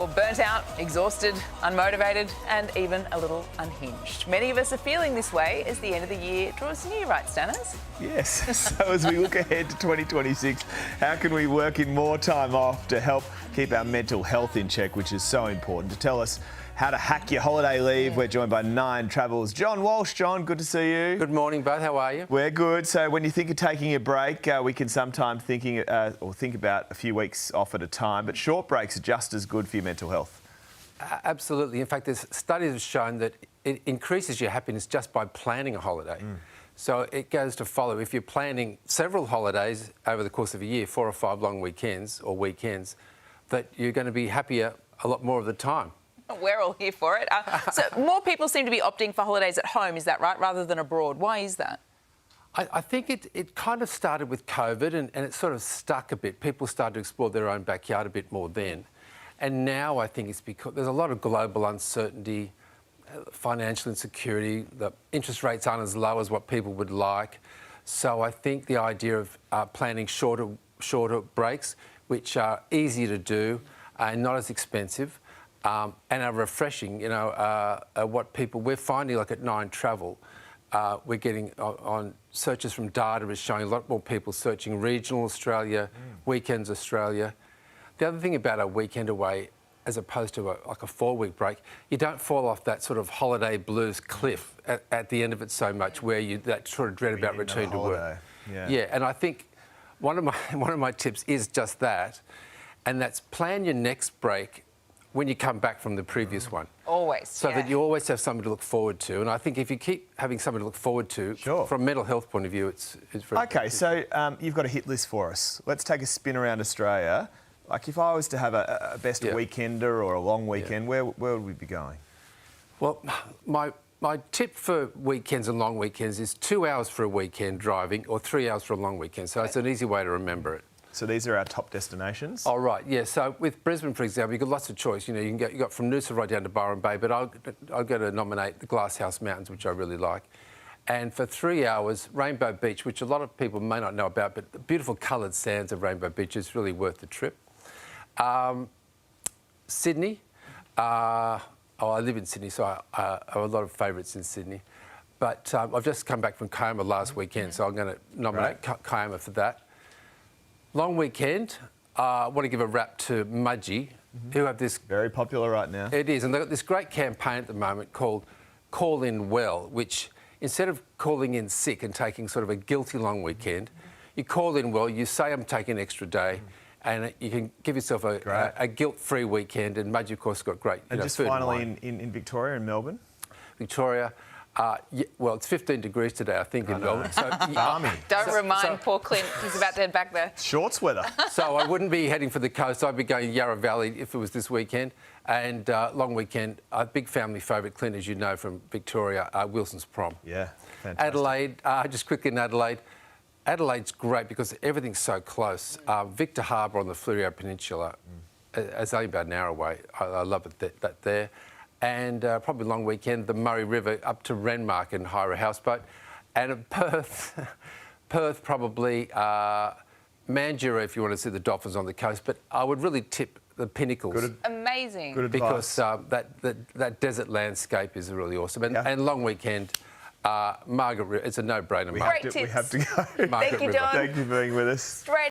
Well, burnt out, exhausted, unmotivated, and even a little unhinged. Many of us are feeling this way as the end of the year draws near, right, Stanners? Yes. So as we look ahead to 2026, how can we work in more time off to help keep our mental health in check, which is so important? To tell us how to hack your holiday leave, we're joined by Nine Travels. John Walsh. John, good to see you. Good morning, both. How are you? We're good. So when you think of taking a break, we can sometimes think about a few weeks off at a time, but short breaks are just as good for your mental health. Absolutely. In fact, there's studies have shown that it increases your happiness just by planning a holiday. So it goes to follow. If you're planning several holidays over the course of a year, 4 or 5 long weekends, that you're going to be happier a lot more of the time. We're all here for it. So more people seem to be opting for holidays at home, is that right, rather than abroad? Why is that? I think it kind of started with COVID and it sort of stuck a bit. People started to explore their own backyard a bit more then. And now I think it's because there's a lot of global uncertainty, financial insecurity, the interest rates aren't as low as what people would like. So I think the idea of planning shorter breaks, which are easier to do and not as expensive, and are refreshing, what we're finding, like at Nine Travel, we're getting on searches from data is showing a lot more people searching regional Australia, weekends Australia. The other thing about a weekend away, as opposed to like a 4-week break, you don't fall off that sort of holiday blues cliff at the end of it so much, where that sort of dread about returning to work. Yeah, and I think one of my tips is just that, and that's plan your next break when you come back from the previous one. Always, So that you always have something to look forward to. And I think if you keep having something to look forward to, from a mental health point of view, it's very... OK, so you've got a hit list for us. Let's take a spin around Australia. Like if I was to have a best weekender or a long weekend, where would we be going? Well, my tip for weekends and long weekends is 2 hours for a weekend driving or 3 hours for a long weekend. So it's an easy way to remember it. So these are our top destinations? Oh, right, yeah. So with Brisbane, for example, you've got lots of choice. You got from Noosa right down to Byron Bay, but I'll go to nominate the Glasshouse Mountains, which I really like. And for 3 hours, Rainbow Beach, which a lot of people may not know about, but the beautiful coloured sands of Rainbow Beach is really worth the trip. Sydney. I live in Sydney, so I have a lot of favourites in Sydney. But I've just come back from Kiama last weekend, so I'm going to nominate Kiama for that. Long weekend, I want to give a rap to Mudgee, who have this... Very popular right now. It is, and they've got this great campaign at the moment called Call In Well, which instead of calling in sick and taking sort of a guilty long weekend, you call in well, you say I'm taking an extra day, and you can give yourself a guilt-free weekend. And Mudgee, of course, got great and just food finally and in Victoria and Melbourne? Victoria... well, it's 15 degrees today, I think, in Melbourne. So, Don't remind poor Clint, he's about to head back there. Shorts weather. So I wouldn't be heading for the coast. I'd be going Yarra Valley if it was this weekend. And long weekend, a big family favourite, Clint, as you know, from Victoria, Wilson's Prom. Yeah, fantastic. Adelaide, just quickly in Adelaide. Adelaide's great because everything's so close. Victor Harbour on the Fleurieu Peninsula is only about an hour away. I love it that there. And probably long weekend, the Murray River up to Renmark and hire a houseboat. And at Perth, probably Mandurah if you want to see the dolphins on the coast. But I would really tip the Pinnacles. Amazing. Good advice. Because that desert landscape is really awesome. And long weekend, Margaret River, it's a no-brainer. Great tips. We have to go. Thank you, John. Thank you for being with us. Straight